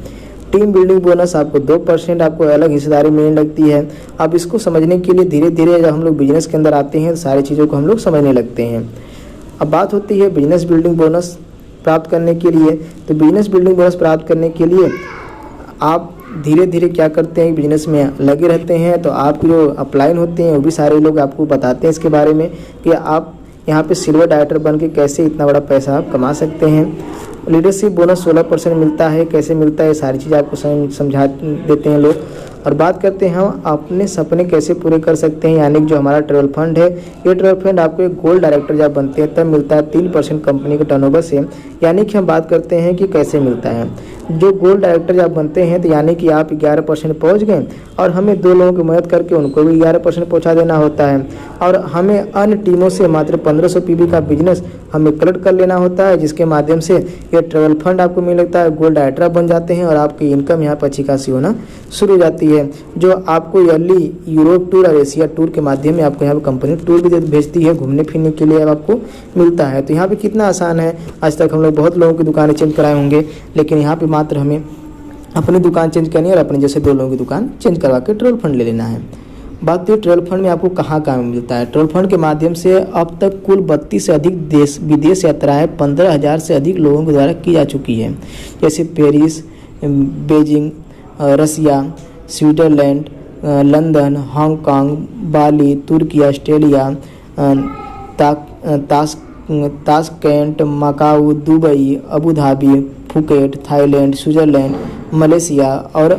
टीम बिल्डिंग बोनस आपको 2% आपको अलग हिस्सेदारी मिलने लगती है। अब इसको समझने के लिए धीरे धीरे जब हम लोग बिजनेस के अंदर आते हैं सारी चीज़ों को हम लोग समझने लगते हैं। अब बात होती है बिजनेस बिल्डिंग बोनस प्राप्त करने के लिए। तो बिजनेस बिल्डिंग बोनस प्राप्त करने के लिए आप धीरे धीरे क्या करते हैं, बिजनेस में लगे रहते हैं। तो आपके जो अपलाइन होते हैं वो भी सारे लोग आपको बताते हैं इसके बारे में कि आप यहाँ पे सिल्वर डायरेक्टर बन के कैसे इतना बड़ा पैसा आप कमा सकते हैं। लीडरशिप बोनस 16% मिलता है, कैसे मिलता है सारी चीज़ आपको समझा देते हैं लोग। और बात करते हैं हम अपने सपने कैसे पूरे कर सकते हैं, यानी कि जो हमारा ट्रेवल फंड है, ये ट्रेवल फंड आपको एक गोल्ड डायरेक्टर जब बनते हैं तब मिलता है 3% कंपनी के टर्नओवर से। यानी कि हम बात करते हैं कि कैसे मिलता है। जो गोल्ड डायरेक्टर जब बनते हैं तो यानी कि आप 11% पहुँच गए और हमें 2 लोगों की मदद करके उनको भी 11% पहुँचा देना होता है। और हमें अन्य टीमों से मात्र 1500 पीबी का बिजनेस हमें कलेक्ट कर लेना होता है, जिसके माध्यम से ये ट्रेवल फंड आपको मिल लगता है, गोल्ड डायरेक्टर बन जाते हैं और आपकी इनकम यहाँ पर अच्छी खासी होना शुरू हो जाती है, जो आपको ईयरली यूरोप टूर और एशिया टूर के माध्यम में आपको यहाँ पर कंपनी टूर भी भेजती है, घूमने फिरने के लिए आपको मिलता है। तो यहाँ पे कितना आसान है। आज तक हम लोग बहुत लोगों की दुकानें चेंज कराए होंगे, लेकिन यहाँ पे मात्र हमें अपनी दुकान चेंज करनी है और अपने जैसे 2 लोगों की दुकान चेंज करवा के ट्रेवल फंड ले लेना है। बात है ट्रेवल फंड में आपको कहाँ कहाँ मिलता है। ट्रेवल फंड के माध्यम से अब तक कुल 32 से अधिक देश विदेश यात्राएं 15,000 से अधिक लोगों के द्वारा की जा चुकी है, जैसे Paris, Beijing, Russia, Switzerland, London, Hong Kong, Bali, तुर्की, Australia, Tashkent, Macau, Dubai, Abu Dhabi, Phuket, Thailand, Switzerland, Malaysia और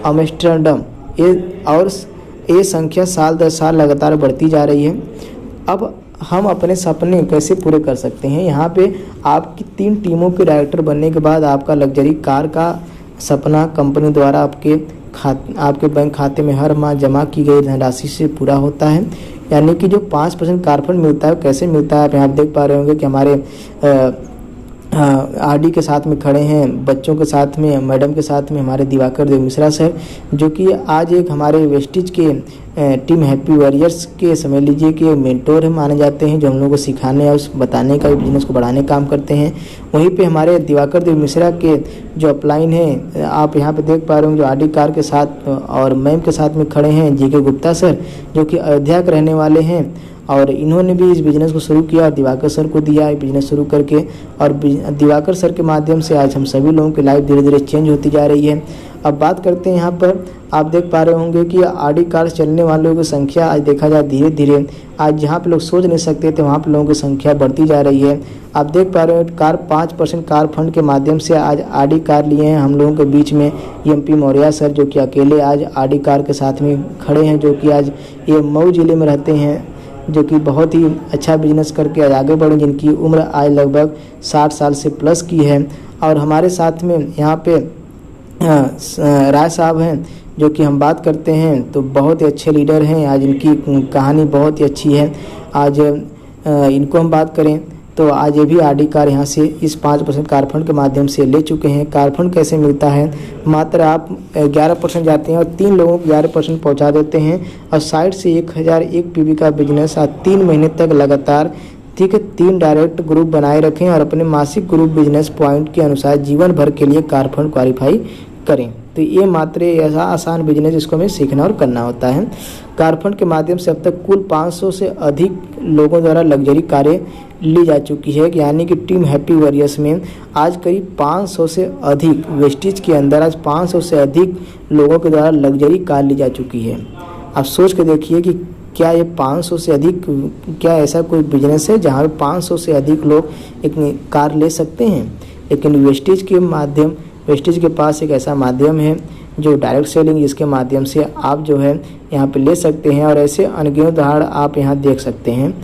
अम्स्टर्डम। ये संख्या साल दर साल लगातार बढ़ती जा रही है। अब हम अपने सपने कैसे पूरे कर सकते हैं। यहाँ पे आपकी 3 टीमों के डायरेक्टर बनने के बाद आपका लग्जरी कार का सपना कंपनी द्वारा आपके बैंक खाते में हर माह जमा की गई धनराशि से पूरा होता है। यानी कि जो 5% कार फंड मिलता है कैसे मिलता है, आप यहाँ देख पा रहे होंगे कि हमारे आरडी के साथ में खड़े हैं, बच्चों के साथ में, मैडम के साथ में हमारे दिवाकर देव मिश्रा सर, जो कि आज एक हमारे वेस्टीज के टीम हैप्पी वॉरियर्स के समझ लीजिए कि मेंटोर माने जाते हैं, जो हम लोगों को सिखाने और बताने का, बिजनेस को बढ़ाने का काम करते हैं। वहीं पे हमारे दिवाकर देव मिश्रा के जो अपलाइन हैं आप यहाँ पे देख पा रहे होंगे, जो आरडी कार के साथ और मैम के साथ में खड़े हैं जीके गुप्ता सर, जो कि अयोध्या के रहने वाले हैं और इन्होंने भी इस बिज़नेस को शुरू किया और दिवाकर सर को दिया ये बिज़नेस शुरू करके, और दिवाकर सर के माध्यम से आज हम सभी लोगों की लाइफ धीरे धीरे चेंज होती जा रही है। अब बात करते हैं यहाँ पर, आप देख पा रहे होंगे कि ऑडी कार चलने वालों की संख्या आज देखा जाए धीरे धीरे, आज जहाँ पे लोग सोच नहीं सकते थे वहाँ पे लोगों की संख्या बढ़ती जा रही है। आप देख पा रहे हो कार 5% कार फंड के माध्यम से आज ऑडी कार लिए हैं हम लोगों के बीच में एमपी मौर्य सर, जो कि अकेले आज ऑडी कार के साथ में खड़े हैं, जो कि आज ये मऊ जिले में रहते हैं, जो कि बहुत ही अच्छा बिजनेस करके आज आगे बढ़े, जिनकी उम्र आज लगभग 60 साल से प्लस की है। और हमारे साथ में यहाँ पे राय साहब हैं, जो कि हम बात करते हैं तो बहुत ही अच्छे लीडर हैं, आज इनकी कहानी बहुत ही अच्छी है। आज इनको हम बात करें तो आज ये भी ऑडी कार यहाँ से इस 5% कार फंड के माध्यम से ले चुके हैं। कार फंड कैसे मिलता है, मात्र आप 11% जाते हैं और 3 लोगों को 11% पहुँचा देते हैं, और साइड से 1001 पीवी का बिजनेस आज 3 महीने तक लगातार, ठीक है, 3 डायरेक्ट ग्रुप बनाए रखें और अपने मासिक ग्रुप बिजनेस पॉइंट के अनुसार जीवन भर के लिए कार फंड क्वालिफाई करें। तो ये मात्र ऐसा आसान बिजनेस जिसको हमें सीखना और करना होता है। कार फंड के माध्यम से अब तक कुल 500 से अधिक लोगों द्वारा लग्जरी कारें ली जा चुकी है, यानी कि टीम हैप्पी वॉरियर्स में आज करीब 500 से अधिक, वेस्टेज के अंदर आज 500 से अधिक लोगों के द्वारा लग्जरी कार ली जा चुकी है। आप सोच के देखिए कि क्या ये 500 से अधिक, क्या ऐसा कोई बिजनेस है जहाँ 500 से अधिक लोग एक कार ले सकते हैं। लेकिन वेस्टेज के पास एक ऐसा माध्यम है जो डायरेक्ट सेलिंग, जिसके माध्यम से आप जो है यहाँ पे ले सकते हैं, और ऐसे अनगिनत उदाहरण आप यहाँ देख सकते हैं।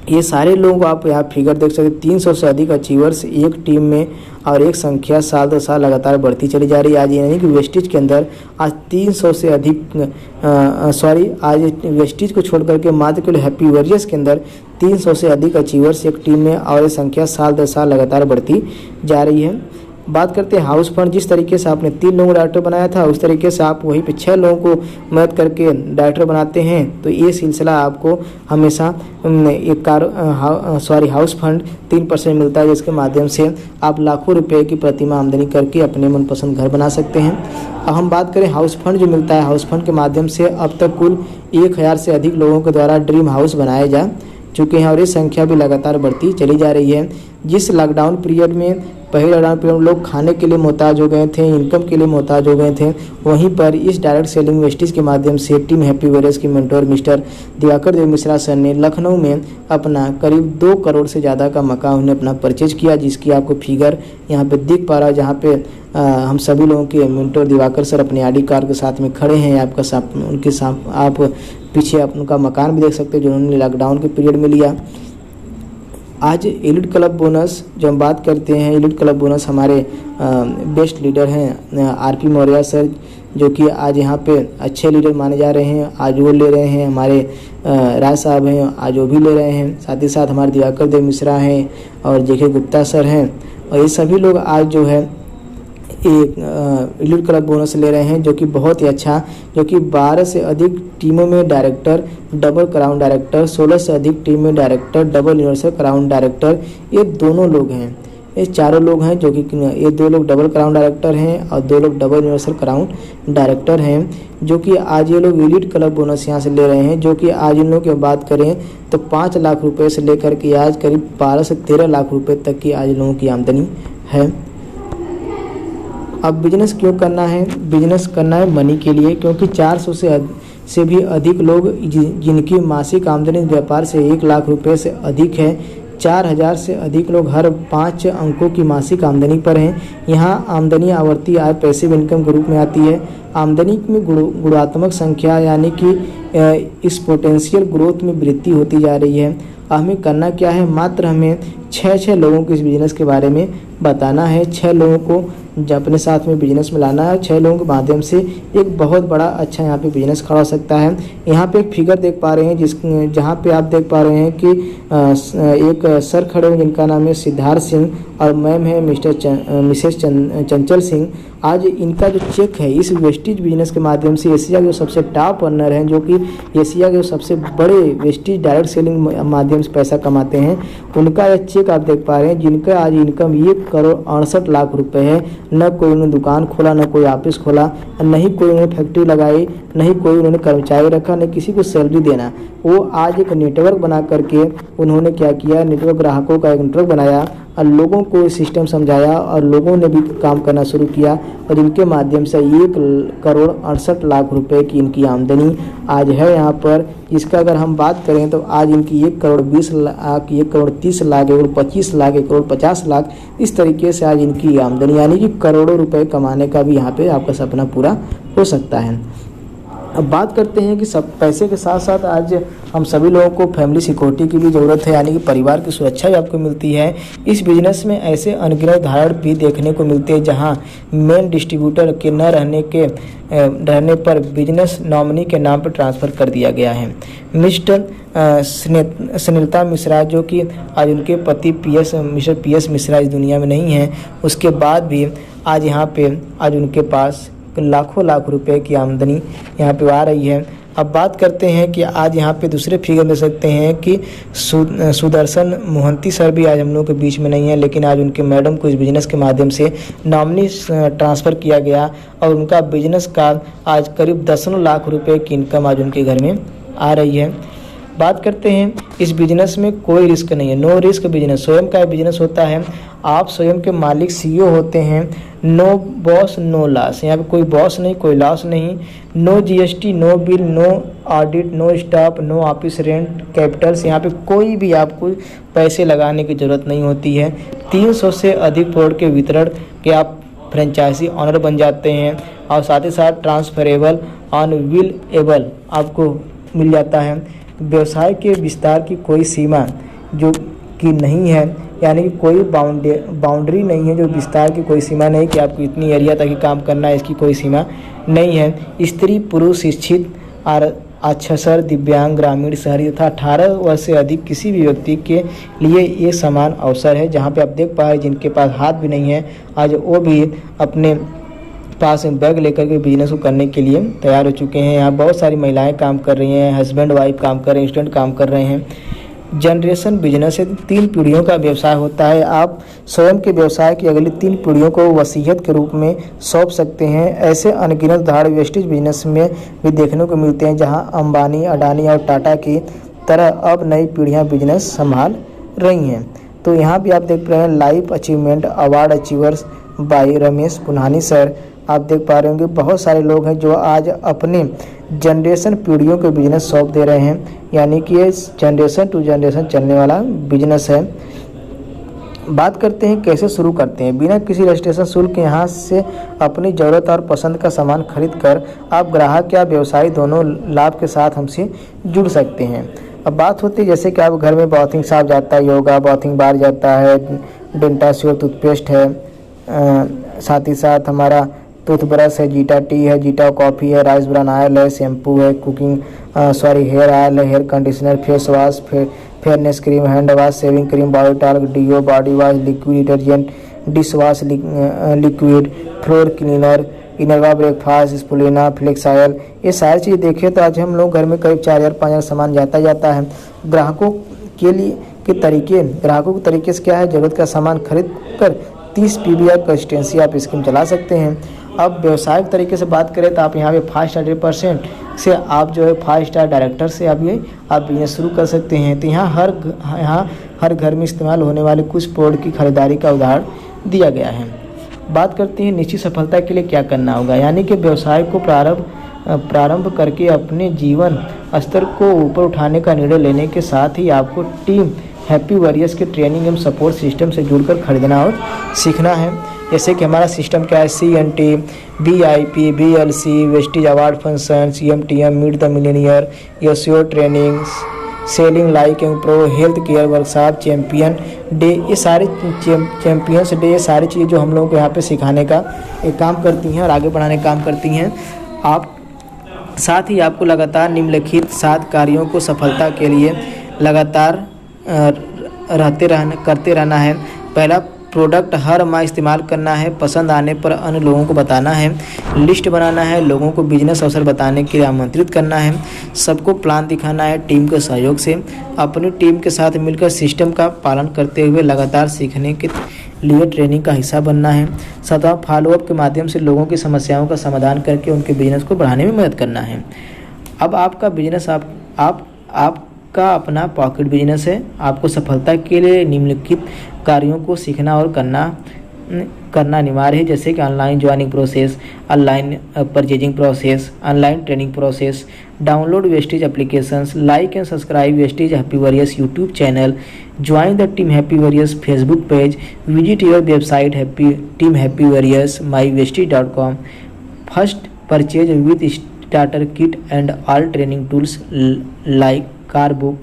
ये सारे लोग आप यहाँ फिगर देख सकते हैं, 300 से अधिक अचीवर्स एक टीम में, और एक संख्या साल दर साल लगातार बढ़ती चली जा रही है। आज यानी कि वेस्टेज के अंदर आज 300 से अधिक आज वेस्टेज को छोड़ करके मात्र केवल हैप्पी वॉरियर्स के अंदर 300 से अधिक अचीवर्स एक टीम में, और ये संख्या साल दर साल लगातार बढ़ती जा रही है। बात करते हैं हाउस फंड, जिस तरीके से आपने 3 लोगों को डायरेक्टर बनाया था, उस तरीके से आप वहीं पे 6 लोगों को मदद करके डायरेक्टर बनाते हैं, तो ये सिलसिला आपको हमेशा हाउस फंड 3% मिलता है, जिसके माध्यम से आप लाखों रुपए की प्रतिमाह आमदनी करके अपने मनपसंद घर बना सकते हैं। अब हम बात करें हाउस फंड जो मिलता है, हाउस फंड के माध्यम से अब तक कुल 1000 से अधिक लोगों के द्वारा ड्रीम हाउस बनाए जा चुके हैं, और ये संख्या भी लगातार बढ़ती चली जा रही है। जिस लॉकडाउन पीरियड में, पहले लॉकडाउन पीरियड में लोग खाने के लिए मोहताज हो गए थे, इनकम के लिए मोहताज हो गए थे, वहीं पर इस डायरेक्ट सेलिंग वेस्टेज के माध्यम से टीम हैप्पी वॉरियर्स की मेंटोर मिस्टर दिवाकर देव मिश्रा सर ने लखनऊ में अपना करीब 2 करोड़ से ज़्यादा का मकान उन्हें अपना परचेज किया, जिसकी आपको फिगर यहाँ पे दिख पा रहा है, जहाँ पे हम सभी लोगों के मेंटोर दिवाकर सर अपने ऑडी कार के साथ में खड़े हैं। आपका साथ उनके साथ आप पीछे उनका मकान भी देख सकते हैं जो उन्होंने लॉकडाउन के पीरियड में लिया। आज एलिट क्लब बोनस जो हम बात करते हैं, एलिट क्लब बोनस हमारे बेस्ट लीडर हैं आरपी मौर्य सर, जो कि आज यहाँ पे अच्छे लीडर माने जा रहे हैं, आज वो ले रहे हैं। हमारे राय साहब हैं, आज वो भी ले रहे हैं। साथ ही साथ हमारे दिवाकर देव मिश्रा हैं और जेके गुप्ता सर हैं, और ये सभी लोग आज जो है एक एलिट क्लब बोनस ले रहे हैं, जो कि बहुत ही अच्छा, जो कि 12 से अधिक टीमों में डायरेक्टर, डबल क्राउन डायरेक्टर, 16 से अधिक टीम में director, double universal crown director, ये दोनों लोग हैं। ये चारों लोग हैं, जो कि ये 2 लोग डबल क्राउन डायरेक्टर हैं और 2 लोग डबल यूनिवर्सल क्राउन डायरेक्टर हैं, जो कि आज ये लोग एलिट क्लब बोनस यहाँ से ले रहे हैं। जो कि आज इन लोगों की बात करें तो 5 लाख रुपए से लेकर के आज करीब 12 से 13 लाख रुपए तक की आज लोगों की आमदनी है। अब बिजनेस क्यों करना है? बिजनेस करना है मनी के लिए, क्योंकि 400 से भी अधिक लोग जिनकी मासिक आमदनी व्यापार से 1 लाख रुपए से अधिक है, 4000 से अधिक लोग हर 5 अंकों की मासिक आमदनी पर हैं। यहाँ आमदनी आवर्ती आय पैसिव इनकम ग्रुप में आती है। आमदनी में गुणात्मक संख्या यानी कि इस पोटेंशियल ग्रोथ में वृद्धि होती जा रही है। हमें करना क्या है? मात्र हमें 6 लोगों को इस बिज़नेस के बारे में बताना है। 6 लोगों को अपने साथ में बिजनेस में लाना है। 6 लोगों के माध्यम से एक बहुत बड़ा अच्छा यहाँ पे बिजनेस खड़ा हो सकता है। यहाँ पे एक फिगर देख पा रहे हैं जहाँ पे आप देख पा रहे हैं कि एक सर खड़े हैं जिनका नाम है सिद्धार्थ सिंह और मैम है मिसेस चंचल सिंह, आज इनका जो चेक है इस वेस्टेज बिजनेस के माध्यम से एशिया के सबसे टॉप अर्नर हैं, जो कि एशिया के सबसे बड़े वेस्टेज डायरेक्ट सेलिंग माध्यम से पैसा कमाते हैं, उनका यह चेक आप देख पा रहे हैं, जिनका आज इनकम 1,68,00,000 रुपये है। न कोई उन्होंने दुकान खोला, न कोई ऑफिस खोला, न ही कोई उन्होंने फैक्ट्री लगाई, न ही कोई उन्होंने कर्मचारी रखा, न किसी को सैलरी देना। वो आज एक नेटवर्क बना करके उन्होंने क्या किया, नेटवर्क ग्राहकों का एक नेटवर्क बनाया और लोगों को सिस्टम समझाया और लोगों ने भी काम करना शुरू किया और इनके माध्यम से 1,68,00,000 रुपये की इनकी आमदनी आज है यहाँ पर। इसका अगर हम बात करें तो आज इनकी 1,20,00,000, 1,30,00,000, 1,25,00,000, 1,50,00,000 इस तरीके से आज इनकी आमदनी, यानी कि करोड़ों रुपए कमाने का भी यहाँ पे आपका सपना पूरा हो सकता है। अब बात करते हैं कि सब पैसे के साथ साथ आज हम सभी लोगों को फैमिली सिक्योरिटी की भी ज़रूरत है, यानी कि परिवार की सुरक्षा भी आपको मिलती है। इस बिजनेस में ऐसे अनगिनत उदाहरण भी देखने को मिलते हैं जहां मेन डिस्ट्रीब्यूटर के न रहने पर बिजनेस नॉमिनी के नाम पर ट्रांसफ़र कर दिया गया है। मिस्टर सुनीता मिश्रा, जो कि आज उनके पति मिस्टर PS मिश्रा इस दुनिया में नहीं हैं, उसके बाद भी आज यहाँ पे आज उनके पास लाखों लाख रुपए की आमदनी यहाँ पे आ रही है। अब बात करते हैं कि आज यहाँ पे दूसरे फिगर दे सकते हैं कि सुदर्शन मोहंती सर भी आज हम लोग के बीच में नहीं है, लेकिन आज उनके मैडम को इस बिज़नेस के माध्यम से नॉमिनी ट्रांसफ़र किया गया और उनका बिजनेस का आज करीब 10 लाख रुपए की इनकम आज उनके घर में आ रही है। बात करते हैं, इस बिजनेस में कोई रिस्क नहीं है, नो रिस्क बिजनेस, स्वयं का बिजनेस होता है, आप स्वयं के मालिक CEO होते हैं। नो बॉस नो लॉस, यहाँ पे कोई बॉस नहीं, कोई लॉस नहीं। No GST, no bill, no audit, no staff, no office rent, capitals, यहाँ पे कोई भी आपको पैसे लगाने की ज़रूरत नहीं होती है। 300 से अधिक प्रोडक्ट के वितरण के आप फ्रेंचाइजी ऑनर बन जाते हैं और साथ ही साथ ट्रांसफरेबल ऑन विल एबल आपको मिल जाता है। व्यवसाय के विस्तार की कोई सीमा जो कि नहीं है, यानी कि कोई बाउंड्री नहीं है, जो विस्तार की कोई सीमा नहीं कि आपको इतनी एरिया तक ही काम करना है, इसकी कोई सीमा नहीं है। स्त्री पुरुष शिक्षित अक्षर दिव्यांग ग्रामीण शहरी तथा 18 वर्ष से अधिक किसी भी व्यक्ति के लिए ये समान अवसर है। जहाँ पे आप देख पाए जिनके पास हाथ भी नहीं है आज वो भी अपने पास बैग लेकर के बिजनेस को करने के लिए तैयार हो चुके हैं। यहाँ बहुत सारी महिलाएं काम कर रही हैं, हस्बैंड वाइफ काम कर रहे हैं, स्टूडेंट काम कर रहे हैं। जनरेशन बिजनेस से 3 पीढ़ियों का व्यवसाय होता है। आप स्वयं के व्यवसाय की अगली 3 पीढ़ियों को वसीयत के रूप में सौंप सकते हैं। ऐसे अनगिनत उदाहरण वेस्टेज बिजनेस में भी देखने को मिलते हैं, जहां अंबानी, अडानी और टाटा की तरह अब नई पीढ़ियां बिजनेस संभाल रही हैं। तो यहाँ भी आप देख रहे हैं life achievement award achievers by Ramesh Punhani sir. आप देख पा रहे होंगे बहुत सारे लोग हैं जो आज अपने जनरेशन पीढ़ियों के बिजनेस सौंप दे रहे हैं, यानी कि ये जनरेशन टू जनरेशन चलने वाला बिजनेस है। बात करते हैं कैसे शुरू करते हैं। बिना किसी रजिस्ट्रेशन शुल्क यहाँ से अपनी ज़रूरत और पसंद का सामान खरीद कर आप ग्राहक या व्यवसायी दोनों लाभ के साथ हमसे जुड़ सकते हैं। अब बात होती है जैसे कि आप घर में बाथिंग साफ जाता है, योगा बाथिंग बार जाता है, डेंटास्योर टूथपेस्ट है, साथ ही साथ हमारा टूथब्रश है, जीटा टी है, जीटा कॉफ़ी है, राइस ब्रान ऑयल है, शैम्पू है, हेयर ऑयल है, hair conditioner, face wash, fairness cream, hand wash, shaving cream, body talc, deo, body wash, liquid detergent, dish wash liquid, floor cleaner, इनरवा breakfast, spirulina, flax oil, ये सारी चीज़ देखें तो आज हम लोग घर में करीब 4,000-5,000 सामान जाता है। ग्राहकों के तरीके से क्या है, ज़रूरत का सामान खरीद कर 30 PBR कंसिस्टेंसी आप स्कीम चला सकते हैं। अब व्यवसायिक तरीके से बात करें तो आप यहाँ पे 5 स्टार 100% से आप जो है 5 स्टार डायरेक्टर से आप बिजनेस शुरू कर सकते हैं। तो यहाँ हर घर में इस्तेमाल होने वाले कुछ प्रोडक्ट की खरीदारी का उदाहरण दिया गया है। बात करते हैं निश्चित सफलता के लिए क्या करना होगा, यानी कि व्यवसाय को प्रारंभ करके अपने जीवन स्तर को ऊपर उठाने का निर्णय लेने के साथ ही आपको टीम हैप्पी वॉरियर्स के ट्रेनिंग एवं सपोर्ट सिस्टम से जुड़कर खरीदना और सीखना है। जैसे कि हमारा सिस्टम क्या है, CNT, BIP, BLC, wastage award function, CMTM, meet the millionaire, SEO training, selling like and pro, health care workshop, champion day, ये सारे चैम्पियंस डे, ये सारी चीज़ें जो हम लोगों को यहाँ पे सिखाने का एक काम करती हैं और आगे बढ़ाने का काम करती हैं। आप साथ ही आपको लगातार निम्नलिखित 7 कार्यों को सफलता के लिए लगातार करते रहना है। पहला, प्रोडक्ट हर माह इस्तेमाल करना है, पसंद आने पर अन्य लोगों को बताना है, लिस्ट बनाना है, लोगों को बिजनेस अवसर बताने के लिए आमंत्रित करना है, सबको प्लान दिखाना है, टीम के सहयोग से अपनी टीम के साथ मिलकर सिस्टम का पालन करते हुए लगातार सीखने के लिए ट्रेनिंग का हिस्सा बनना है, सतत फॉलोअप के माध्यम से लोगों की समस्याओं का समाधान करके उनके बिजनेस को बढ़ाने में मदद करना है। अब आपका बिजनेस आपका अपना पॉकेट बिजनेस है। आपको सफलता के लिए निम्नलिखित कार्यों को सीखना और करना अनिवार्य है, जैसे कि online joining process, online purchasing process, online training process, download Westage applications, like and subscribe Westage Happy Warriors YouTube channel, join the team Happy Warriors Facebook page, visit your website team Happy Warriors mywestage.com, first purchase with starter kit and all training tools like car book,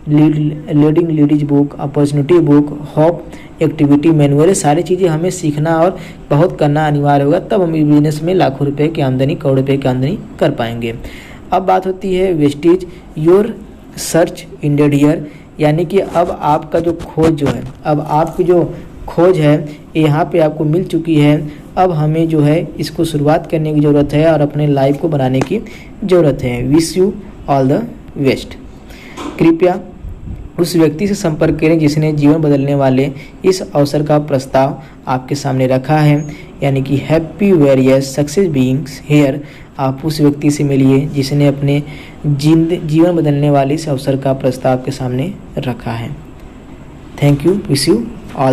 leading ladies book, opportunity book, hope activity manual. सारी चीज़ें हमें सीखना और बहुत करना अनिवार्य होगा, तब हम बिजनेस में लाखों रुपए की आमदनी, करोड़ रुपए की आमदनी कर पाएंगे। अब बात होती है wastage your search ended here, यानी कि अब आपका जो खोज जो है, अब आपकी जो खोज है यहाँ पे आपको मिल चुकी है। अब हमें जो है इसको शुरुआत करने की ज़रूरत है और अपने लाइफ को बनाने की ज़रूरत है। Wish you all the best. कृपया उस व्यक्ति से संपर्क करें जिसने जीवन बदलने वाले इस अवसर का प्रस्ताव आपके सामने रखा है, यानी कि happy various success beings here. आप उस व्यक्ति से मिलिए जिसने अपने जीवन बदलने वाले इस अवसर का प्रस्ताव आपके सामने रखा है। Thank you. Wish you all the